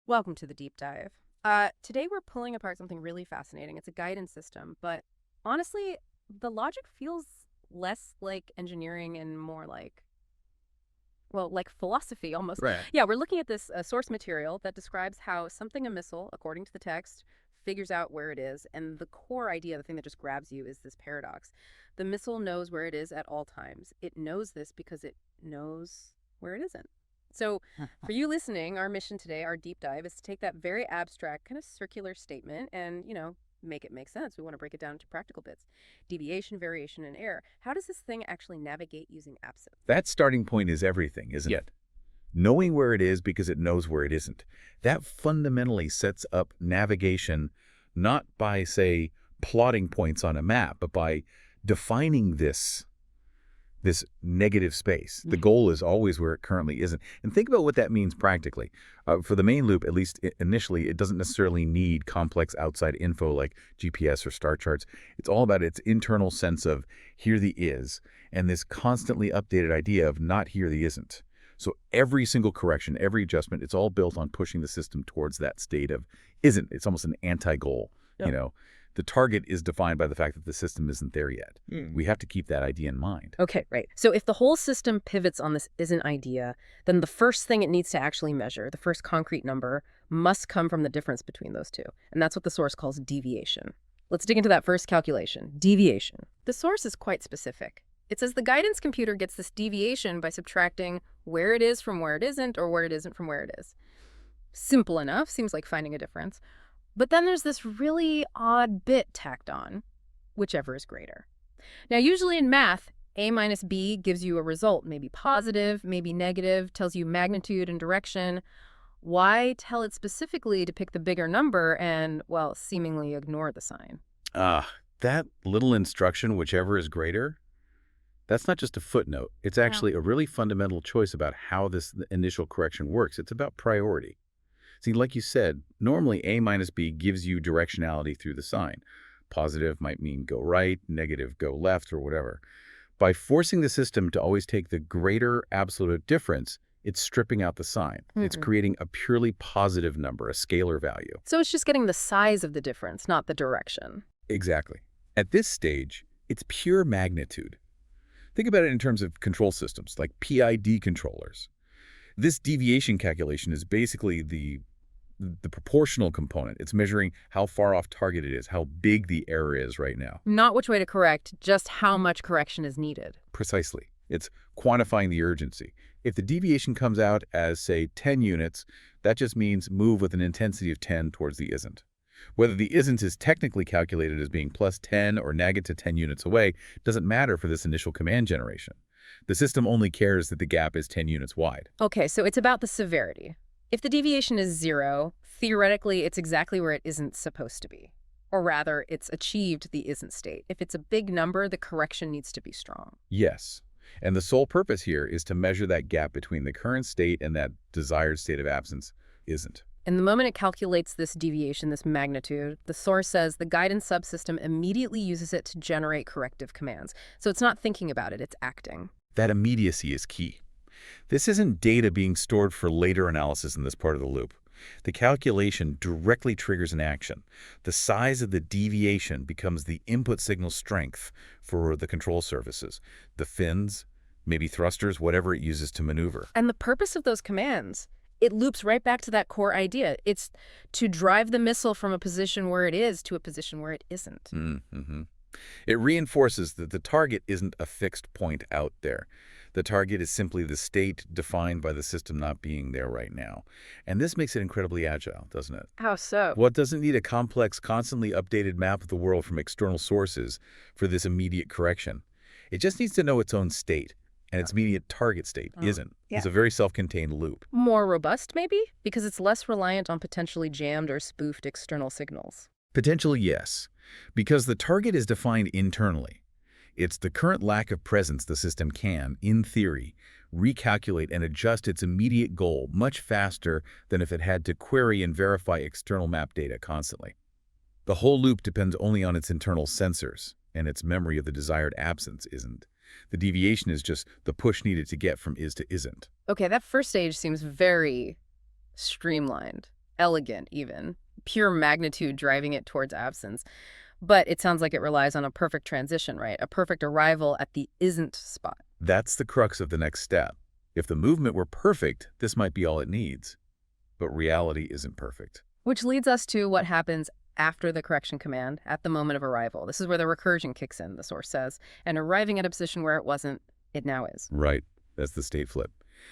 Welcome to the deep dive. Today we're pulling apart something really fascinating. It's a guidance system, but honestly, the logic feels less like engineering and more like, well, like philosophy almost. Right. Yeah, we're looking at this source material that describes how something a missile, according to the text, figures out where it is. And the core idea, the thing that just grabs you, is this paradox. The missile knows where it is at all times. It knows this because it knows where it isn't. So, for you listening, our mission today, our deep dive, is to take that very abstract, kind of circular statement and, make it make sense. We want to break it down into practical bits. Deviation, variation, and error. How does this thing actually navigate using absence? That starting point is everything, isn't it? Knowing where it is because it knows where it isn't. That fundamentally sets up navigation not by, say, plotting points on a map, but by defining this negative space. The goal is always where it currently isn't. And think about what that means practically. For the main loop, at least initially, it doesn't necessarily need complex outside info like GPS or star charts. It's all about its internal sense of here the is, and this constantly updated idea of not here the isn't. So every single correction, every adjustment, it's all built on pushing the system towards that state of isn't. It's almost an anti-goal, you know. The target is defined by the fact that the system isn't there yet. We have to keep that idea in mind. Okay, right. So if the whole system pivots on this isn't idea, then the first thing it needs to actually measure, the first concrete number, must come from the difference between those two. And that's what the source calls deviation. Let's dig into that first calculation, deviation. The source is quite specific. It says the guidance computer gets this deviation by subtracting where it is from where it isn't or where it isn't from where it is. Simple enough, seems like finding a difference. But then there's this really odd bit tacked on, whichever is greater. Now, usually in math, a minus b gives you a result, maybe positive, maybe negative, tells you magnitude and direction. Why tell it specifically to pick the bigger number and, well, seemingly ignore the sign? That little instruction, whichever is greater, that's not just a footnote. It's actually a really fundamental choice about how this initial correction works. It's about priority. See, like you said, normally A minus B gives you directionality through the sign. Positive might mean go right, negative go left, or whatever. By forcing the system to always take the greater absolute difference, it's stripping out the sign. It's creating a purely positive number, a scalar value. So it's just getting the size of the difference, not the direction. Exactly. At this stage, it's pure magnitude. Think about it in terms of control systems, like PID controllers. This deviation calculation is basically the proportional component. It's measuring how far off target it is, how big the error is right now. Not which way to correct, just how much correction is needed. Precisely. It's quantifying the urgency. If the deviation comes out as, say, 10 units, that just means move with an intensity of 10 towards the isn't. Whether the isn't is technically calculated as being plus 10 or negative 10 units away doesn't matter for this initial command generation. The system only cares that the gap is 10 units wide. Okay, so it's about the severity. If the deviation is 0, theoretically it's exactly where it isn't supposed to be. Or rather, it's achieved the isn't state. If it's a big number, the correction needs to be strong. Yes. And the sole purpose here is to measure that gap between the current state and that desired state of absence isn't. And the moment it calculates this deviation, this magnitude, the source says the guidance subsystem immediately uses it to generate corrective commands. So it's not thinking about it, it's acting. That immediacy is key. This isn't data being stored for later analysis in this part of the loop. The calculation directly triggers an action. The size of the deviation becomes the input signal strength for the control surfaces, the fins, maybe thrusters, whatever it uses to maneuver. And the purpose of those commands, it loops right back to that core idea. It's to drive the missile from a position where it is to a position where it isn't. It reinforces that the target isn't a fixed point out there. The target is simply the state defined by the system not being there right now. And this makes it incredibly agile, doesn't it? How so? Well, it doesn't need a complex, constantly updated map of the world from external sources for this immediate correction. It just needs to know its own state, and its immediate target state isn't. It's a very self-contained loop. More robust, maybe? Because it's less reliant on potentially jammed or spoofed external signals. Potentially, yes, because the target is defined internally. It's the current lack of presence the system can, in theory, recalculate and adjust its immediate goal much faster than if it had to query and verify external map data constantly. The whole loop depends only on its internal sensors, and its memory of the desired absence isn't. The deviation is just the push needed to get from is to isn't. Okay, that first stage seems very streamlined. elegant even, pure magnitude driving it towards absence. But it sounds like it relies on a perfect transition, right? A perfect arrival at the isn't spot. That's the crux of the next step. If the movement were perfect, this might be all it needs. But reality isn't perfect. Which leads us to what happens after the correction command, at the moment of arrival. This is where the recursion kicks in, the source says, and arriving at a position where it wasn't, it now is. Right. That's the state flip.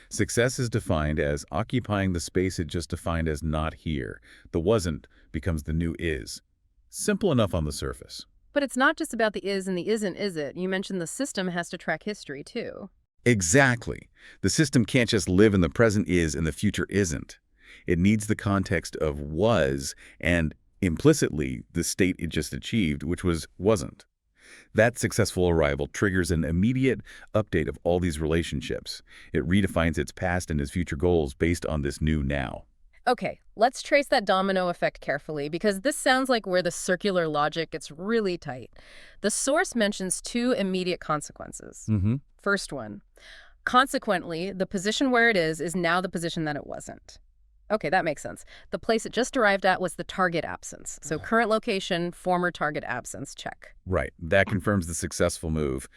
Success is defined as occupying the space it just defined as not here. The wasn't becomes the new is. Simple enough on the surface. But it's not just about the is and the isn't, is it? You mentioned the system has to track history, too. Exactly. The system can't just live in the present is and the future isn't. It needs the context of was and, implicitly, the state it just achieved, which was wasn't. That successful arrival triggers an immediate update of all these relationships. It redefines its past and its future goals based on this new now. Okay, let's trace that domino effect carefully, because this sounds like where the circular logic gets really tight. The source mentions two immediate consequences. First one, consequently, the position where it is now the position that it wasn't. Okay, that makes sense. The place it just arrived at was the target absence. So current location, former target absence, check. Right. That confirms the successful move.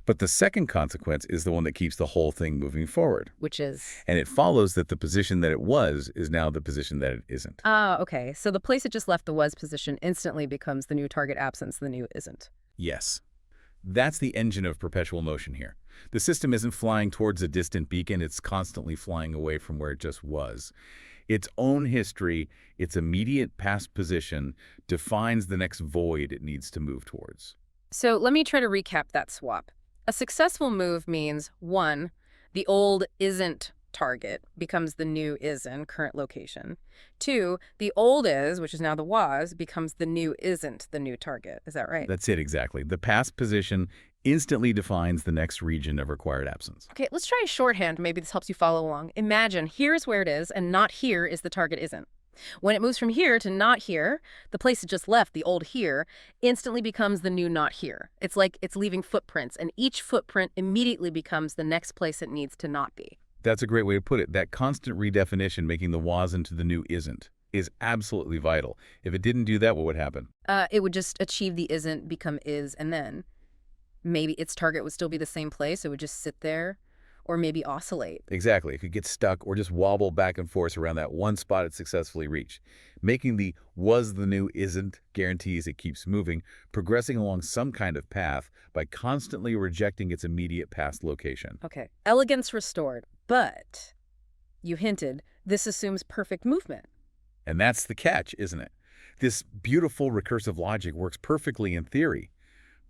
But the second consequence is the one that keeps the whole thing moving forward. Which is? And it follows that the position that it was is now the position that it isn't. Ah, okay. So the place it just left the was position instantly becomes the new target absence, the new isn't. Yes. That's the engine of perpetual motion here. The system isn't flying towards a distant beacon, it's constantly flying away from where it just was. Its own history, its immediate past position, defines the next void it needs to move towards. So let me try to recap that swap. A successful move means, 1, the old isn't target becomes the new isn't, current location. 2, the old is, which is now the was, becomes the new isn't, the new target. Is that right? That's it exactly. The past position instantly defines the next region of required absence. Okay, let's try a shorthand. Maybe this helps you follow along. Imagine here's where it is, and not here is the target isn't. When it moves from here to not here, the place it just left, the old here, instantly becomes the new not here. It's like it's leaving footprints, and each footprint immediately becomes the next place it needs to not be. That's a great way to put it. That constant redefinition, making the was into the new isn't, is absolutely vital. If it didn't do that, what would happen? It would just achieve the isn't, become is, and then maybe its target would still be the same place. It would just sit there. Or maybe oscillate. Exactly. It could get stuck or just wobble back and forth around that one spot it successfully reached. Making the was the new isn't guarantees it keeps moving, progressing along some kind of path by constantly rejecting its immediate past location. Okay. Elegance restored. But, you hinted, this assumes perfect movement. And that's the catch, isn't it? This beautiful recursive logic works perfectly in theory.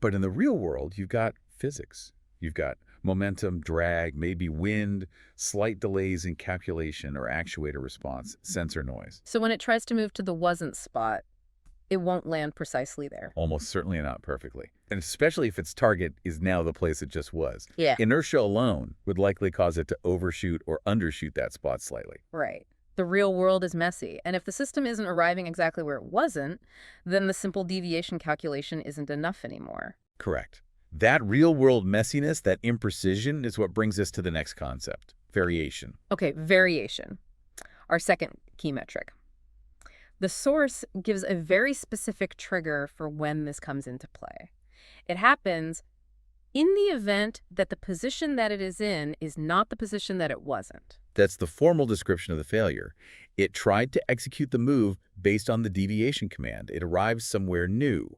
But in the real world, you've got physics. You've got momentum, drag, maybe wind, slight delays in calculation or actuator response, sensor noise. So when it tries to move to the wasn't spot, it won't land precisely there. Almost certainly not perfectly. And especially if its target is now the place it just was. Yeah. Inertia alone would likely cause it to overshoot or undershoot that spot slightly. Right. The real world is messy, and if the system isn't arriving exactly where it wasn't, then the simple deviation calculation isn't enough anymore. Correct. That real-world messiness, that imprecision, is what brings us to the next concept, variation. Okay, variation, our second key metric. The source gives a very specific trigger for when this comes into play. It happens in the event that the position that it is not the position that it wasn't. That's the formal description of the failure. It tried to execute the move based on the deviation command. It arrived somewhere new.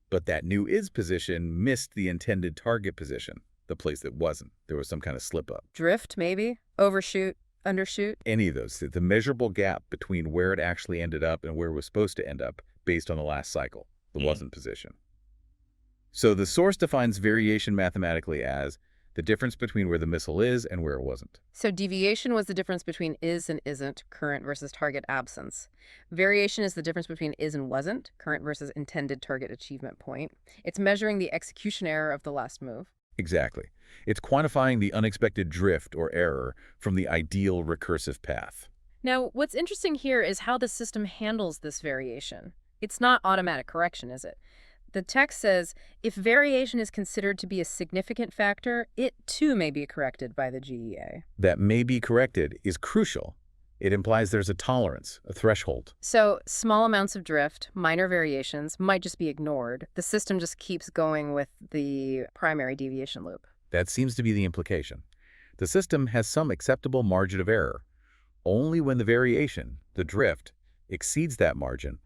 But that new is position missed the intended target position, the place that wasn't. There was some kind of slip-up. Drift, maybe? Overshoot? Undershoot? Any of those. The measurable gap between where it actually ended up and where it was supposed to end up based on the last cycle, the wasn't position. So the source defines variation mathematically as the difference between where the missile is and where it wasn't. So deviation was the difference between is and isn't, current versus target absence. Variation is the difference between is and wasn't, current versus intended target achievement point. It's measuring the execution error of the last move. Exactly. It's quantifying the unexpected drift or error from the ideal recursive path. Now, what's interesting here is how the system handles this variation. It's not automatic correction, is it? The text says, if variation is considered to be a significant factor, it too may be corrected by the GEA. That may be corrected is crucial. It implies there's a tolerance, a threshold. So small amounts of drift, minor variations, might just be ignored. The system just keeps going with the primary deviation loop. That seems to be the implication. The system has some acceptable margin of error. Only when the variation, the drift, exceeds that margin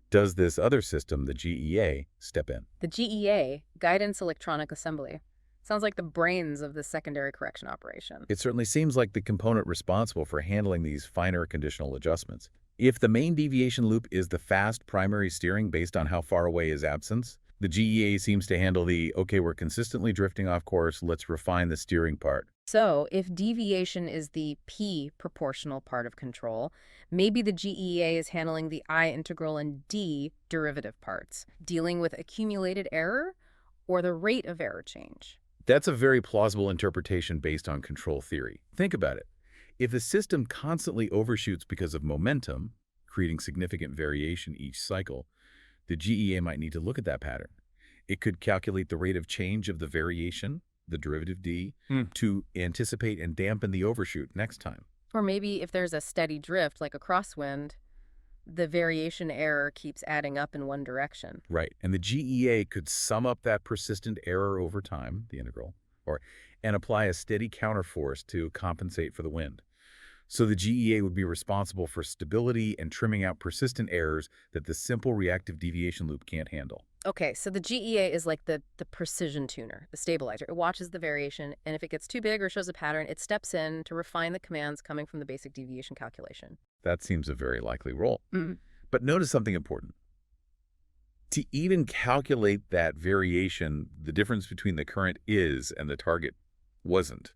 does this other system, the GEA, step in. The GEA, Guidance Electronic Assembly, sounds like the brains of the secondary correction operation. It certainly seems like the component responsible for handling these finer conditional adjustments. If the main deviation loop is the fast primary steering based on how far away is absence, the GEA seems to handle the, okay, we're consistently drifting off course, let's refine the steering part. So if deviation is the P proportional part of control, maybe the GEA is handling the I integral and D derivative parts, dealing with accumulated error or the rate of error change. That's a very plausible interpretation based on control theory. Think about it. If the system constantly overshoots because of momentum, creating significant variation each cycle, the GEA might need to look at that pattern. It could calculate the rate of change of the variation, the derivative D, to anticipate and dampen the overshoot next time. Or maybe if there's a steady drift, like a crosswind, the variation error keeps adding up in one direction. Right, and the GEA could sum up that persistent error over time, the integral, and apply a steady counterforce to compensate for the wind. So the GEA would be responsible for stability and trimming out persistent errors that the simple reactive deviation loop can't handle. Okay, so the GEA is like the precision tuner, the stabilizer. It watches the variation, and if it gets too big or shows a pattern, it steps in to refine the commands coming from the basic deviation calculation. That seems a very likely role. Mm. But notice something important. To even calculate that variation, the difference between the current is and the target wasn't.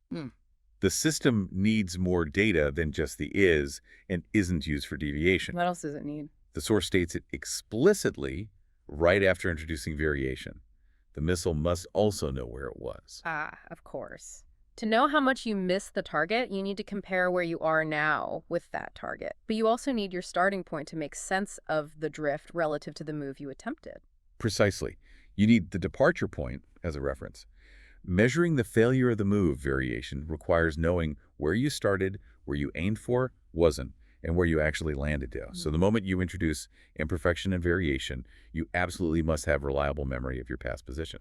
The system needs more data than just the is and isn't used for deviation. What else does it need? The source states it explicitly right after introducing variation. The missile must also know where it was. Ah, of course. To know how much you missed the target, you need to compare where you are now with that target. But you also need your starting point to make sense of the drift relative to the move you attempted. Precisely. You need the departure point as a reference. Measuring the failure of the move variation requires knowing where you started, where you aimed for, wasn't, and where you actually landed to. So the moment you introduce imperfection and variation, you absolutely must have reliable memory of your past position.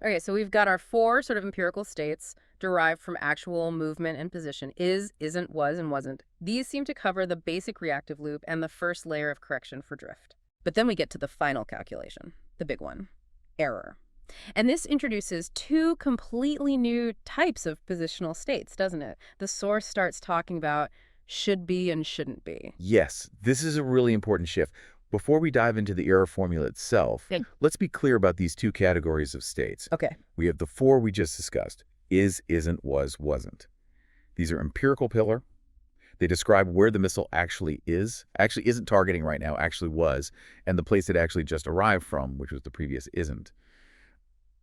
Okay, so we've got our four sort of empirical states derived from actual movement and position: is, isn't, was, and wasn't. These seem to cover the basic reactive loop and the first layer of correction for drift. But then we get to the final calculation, the big one, error. And this introduces two completely new types of positional states, doesn't it? The source starts talking about should be and shouldn't be. Yes, this is a really important shift. Before we dive into the error formula itself, let's be clear about these two categories of states. Okay. We have the four we just discussed: is, isn't, was, wasn't. These are empirical pillar. They describe where the missile actually isn't targeting right now, actually was, and the place it actually just arrived from, which was the previous isn't.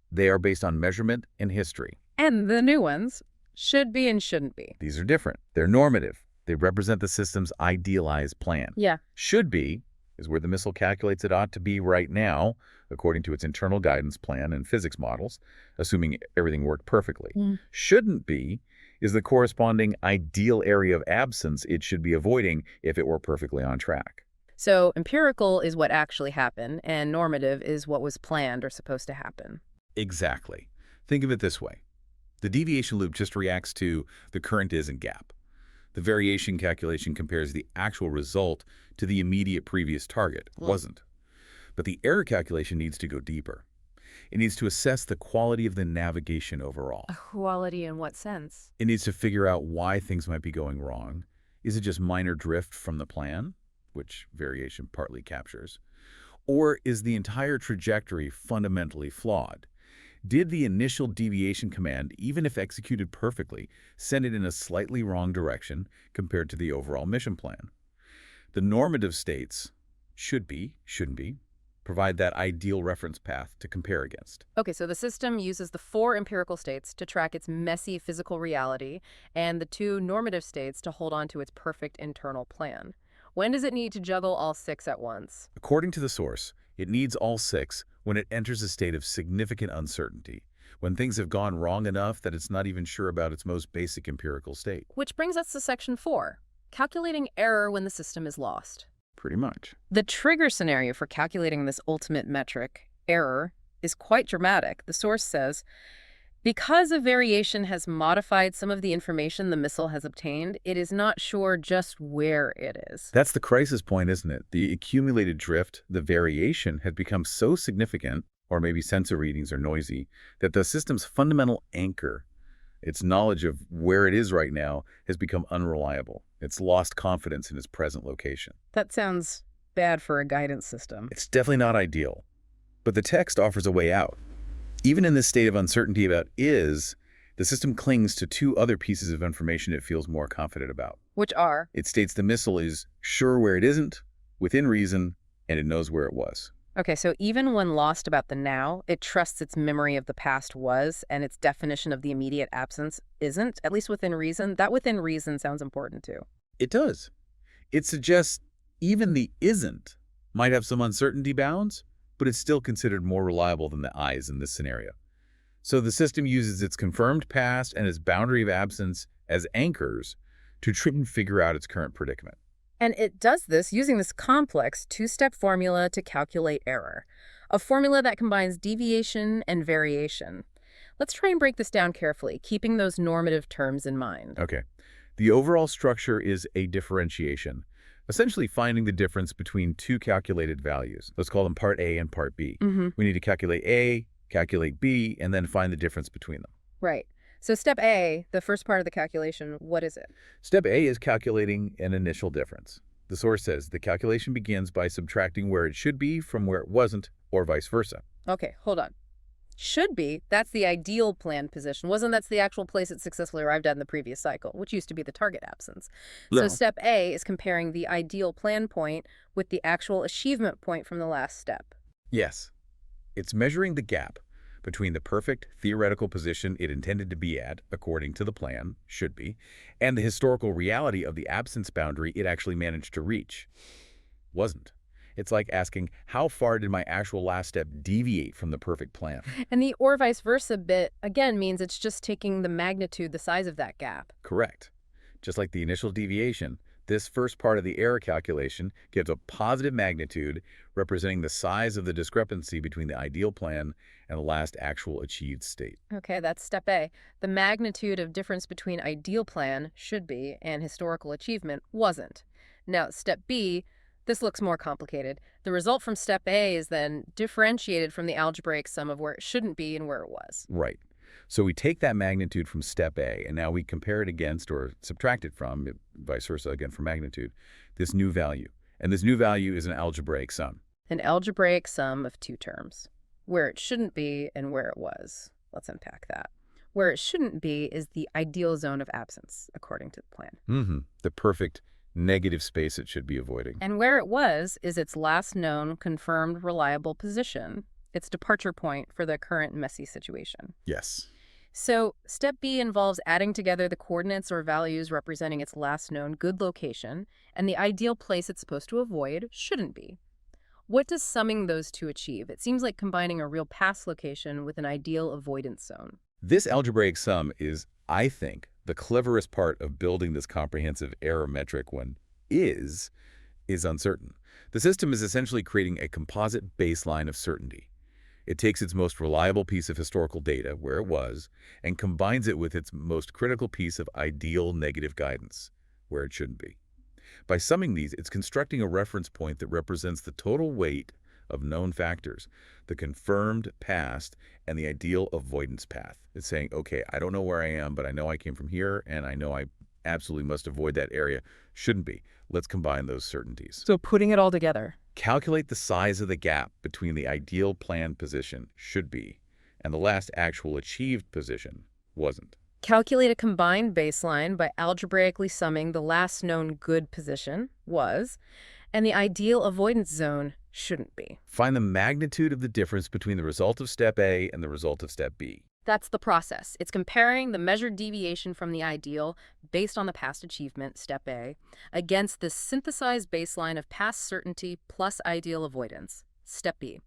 They are based on measurement and history. And the new ones, should be and shouldn't be. These are different. They're normative. They represent the system's idealized plan. Yeah. Should be is where the missile calculates it ought to be right now, according to its internal guidance plan and physics models, assuming everything worked perfectly. Shouldn't be is the corresponding ideal area of absence it should be avoiding if it were perfectly on track. So empirical is what actually happened, and normative is what was planned or supposed to happen. Exactly. Think of it this way. The deviation loop just reacts to the current isn't gap. The variation calculation compares the actual result to the immediate previous target, wasn't. But the error calculation needs to go deeper. It needs to assess the quality of the navigation overall. Quality in what sense? It needs to figure out why things might be going wrong. Is it just minor drift from the plan, which variation partly captures? Or is the entire trajectory fundamentally flawed? Did the initial deviation command, even if executed perfectly, send it in a slightly wrong direction compared to the overall mission plan? The normative states, should be, shouldn't be, provide that ideal reference path to compare against. Okay, so the system uses the four empirical states to track its messy physical reality and the two normative states to hold on to its perfect internal plan. When does it need to juggle all six at once? According to the source, it needs all six when it enters a state of significant uncertainty, when things have gone wrong enough that it's not even sure about its most basic empirical state. Which brings us to section 4, calculating error when the system is lost. Pretty much. The trigger scenario for calculating this ultimate metric, error, is quite dramatic. The source says, because a variation has modified some of the information the missile has obtained, it is not sure just where it is. That's the crisis point, isn't it? The accumulated drift, the variation, had become so significant, or maybe sensor readings are noisy, that the system's fundamental anchor, its knowledge of where it is right now, has become unreliable. It's lost confidence in its present location. That sounds bad for a guidance system. It's definitely not ideal. But the text offers a way out. Even in this state of uncertainty about is, the system clings to two other pieces of information it feels more confident about. Which are? It states the missile is sure where it isn't, within reason, and it knows where it was. Okay, so even when lost about the now, it trusts its memory of the past was, and its definition of the immediate absence isn't, at least within reason. That within reason sounds important too. It does. It suggests even the isn't might have some uncertainty bounds, but it's still considered more reliable than the I's in this scenario. So the system uses its confirmed past and its boundary of absence as anchors to try and figure out its current predicament. And it does this using this complex two-step formula to calculate error, a formula that combines deviation and variation. Let's try and break this down carefully, keeping those normative terms in mind. Okay. The overall structure is a differentiation, essentially finding the difference between two calculated values. Let's call them part A and part B. We need to calculate A, calculate B, and then find the difference between them. Right. So step A, the first part of the calculation, what is it? Step A is calculating an initial difference. The source says the calculation begins by subtracting where it should be from where it wasn't, or vice versa. Okay, hold on. Should be, that's the ideal planned position. Wasn't that's the actual place it successfully arrived at in the previous cycle, which used to be the target absence. No. So step A is comparing the ideal plan point with the actual achievement point from the last step. Yes. It's measuring the gap between the perfect theoretical position it intended to be at, according to the plan, should be, and the historical reality of the absence boundary it actually managed to reach. Wasn't. It's like asking, how far did my actual last step deviate from the perfect plan? And the or vice versa bit, again, means it's just taking the magnitude, the size of that gap. Correct. Just like the initial deviation, this first part of the error calculation gives a positive magnitude representing the size of the discrepancy between the ideal plan and the last actual achieved state. Okay, that's step A. The magnitude of difference between ideal plan, should be, and historical achievement wasn't. Now, step B, this looks more complicated. The result from step A is then differentiated from the algebraic sum of where it shouldn't be and where it was. Right. So we take that magnitude from step A, and now we compare it against, or subtract it from, vice versa, again for magnitude, this new value. And this new value is an algebraic sum. An algebraic sum of two terms, where it shouldn't be and where it was. Let's unpack that. Where it shouldn't be is the ideal zone of absence, according to the plan. The perfect negative space it should be avoiding. And where it was is its last known confirmed reliable position, its departure point for the current messy situation. Yes. So step B involves adding together the coordinates or values representing its last known good location and the ideal place it's supposed to avoid shouldn't be. What does summing those two achieve? It seems like combining a real past location with an ideal avoidance zone. This algebraic sum is, I think, the cleverest part of building this comprehensive error metric when is uncertain. The system is essentially creating a composite baseline of certainty. It takes its most reliable piece of historical data, where it was, and combines it with its most critical piece of ideal negative guidance, where it shouldn't be. By summing these, it's constructing a reference point that represents the total weight of known factors, the confirmed past, and the ideal avoidance path. It's saying, okay, I don't know where I am, but I know I came from here, and I know I absolutely must avoid that area. Shouldn't be. Let's combine those certainties. So putting it all together. Calculate the size of the gap between the ideal planned position, should be, and the last actual achieved position, wasn't. Calculate a combined baseline by algebraically summing the last known good position, was, and the ideal avoidance zone, shouldn't be. Find the magnitude of the difference between the result of step A and the result of step B. That's the process. It's comparing the measured deviation from the ideal based on the past achievement, step A, against the synthesized baseline of past certainty plus ideal avoidance, Step B.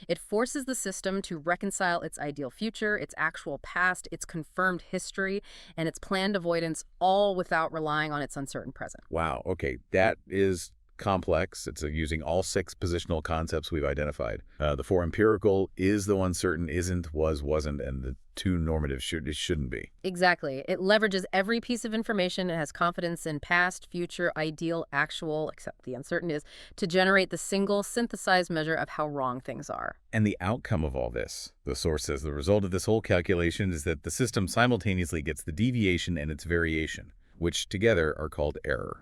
It forces the system to reconcile its ideal future, its actual past, its confirmed history, and its planned avoidance, all without relying on its uncertain present. Wow, okay, that is complex. It's using all 6 positional concepts we've identified. The 4 empirical is, though uncertain, isn't, was, wasn't, and the 2 normative shouldn't be. Exactly. It leverages every piece of information and has confidence in past, future, ideal, actual, except the uncertain is, to generate the single synthesized measure of how wrong things are. And the outcome of all this, the source says the result of this whole calculation is that the system simultaneously gets the deviation and its variation, which together are called error.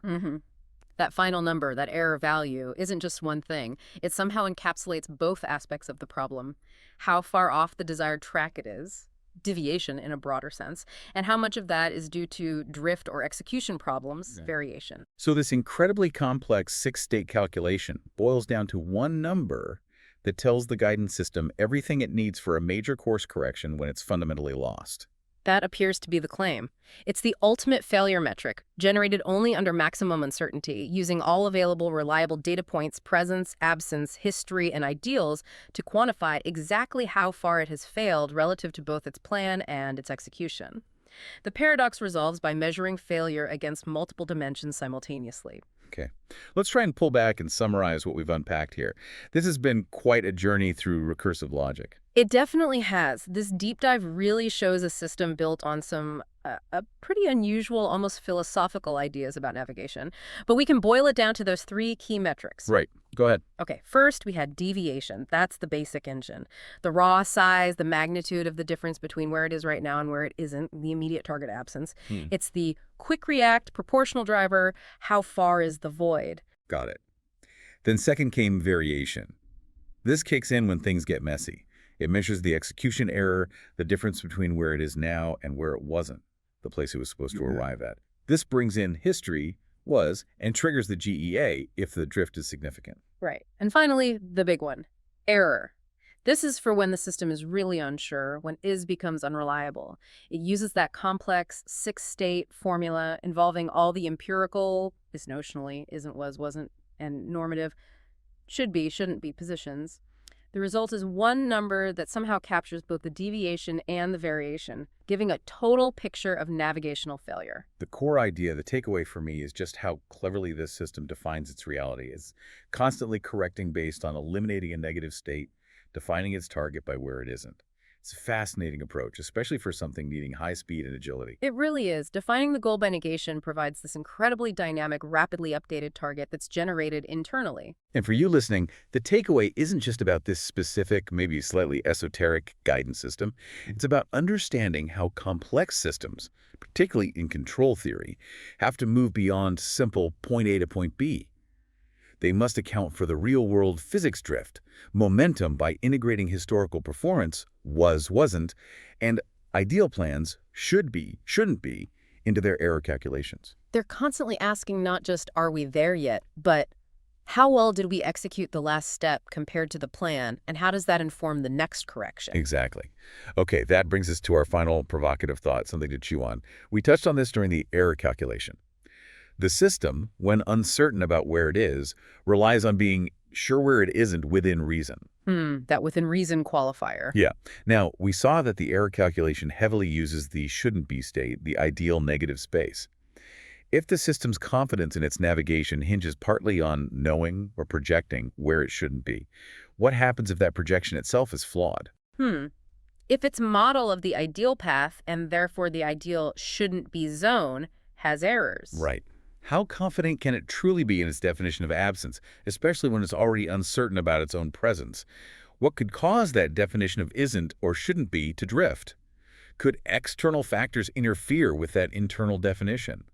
That final number, that error value, isn't just one thing. It somehow encapsulates both aspects of the problem. How far off the desired track it is, deviation in a broader sense, and how much of that is due to drift or execution problems, variation. So this incredibly complex 6-state calculation boils down to one number that tells the guidance system everything it needs for a major course correction when it's fundamentally lost. That appears to be the claim. It's the ultimate failure metric, generated only under maximum uncertainty, using all available reliable data points, presence, absence, history, and ideals to quantify exactly how far it has failed relative to both its plan and its execution. The paradox resolves by measuring failure against multiple dimensions simultaneously. Okay, let's try and pull back and summarize what we've unpacked here. This has been quite a journey through recursive logic. It definitely has. This deep dive really shows a system built on some pretty unusual, almost philosophical ideas about navigation. But we can boil it down to those 3 key metrics. Right. Go ahead. Okay, first we had deviation. That's the basic engine. The raw size, the magnitude of the difference between where it is right now and where it isn't, the immediate target absence. It's the quick react, proportional driver, how far is the void. Got it. Then second came variation. This kicks in when things get messy. It measures the execution error, the difference between where it is now and where it wasn't, the place it was supposed to arrive at. This brings in history, was, and triggers the GEA if the drift is significant. Right. And finally, the big one, error. This is for when the system is really unsure, when is becomes unreliable. It uses that complex 6-state formula involving all the empirical, is notionally, isn't, was, wasn't, and normative, should be, shouldn't be positions. The result is one number that somehow captures both the deviation and the variation, giving a total picture of navigational failure. The core idea, the takeaway for me, is just how cleverly this system defines its reality. It's constantly correcting based on eliminating a negative state, defining its target by where it isn't. It's a fascinating approach, especially for something needing high speed and agility. It really is. Defining the goal by negation provides this incredibly dynamic, rapidly updated target that's generated internally. And for you listening, the takeaway isn't just about this specific, maybe slightly esoteric guidance system. It's about understanding how complex systems, particularly in control theory, have to move beyond simple point A to point B. They must account for the real-world physics drift, momentum by integrating historical performance, was, wasn't, and ideal plans, should be, shouldn't be, into their error calculations. They're constantly asking not just, are we there yet, but how well did we execute the last step compared to the plan, and how does that inform the next correction? Exactly. Okay, that brings us to our final provocative thought, something to chew on. We touched on this during the error calculation. The system, when uncertain about where it is, relies on being sure where it isn't within reason. That within reason qualifier. Yeah. Now, we saw that the error calculation heavily uses the shouldn't be state, the ideal negative space. If the system's confidence in its navigation hinges partly on knowing or projecting where it shouldn't be, what happens if that projection itself is flawed? If its model of the ideal path, and therefore the ideal shouldn't be zone, has errors. Right. How confident can it truly be in its definition of absence, especially when it's already uncertain about its own presence? What could cause that definition of isn't or shouldn't be to drift? Could external factors interfere with that internal definition?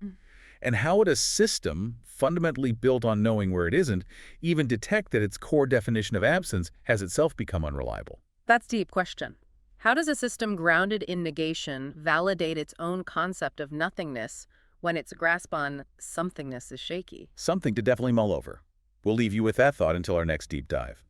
And how would a system fundamentally built on knowing where it isn't even detect that its core definition of absence has itself become unreliable? That's a deep question. How does a system grounded in negation validate its own concept of nothingness when its grasp on somethingness is shaky? Something to definitely mull over. We'll leave you with that thought until our next deep dive.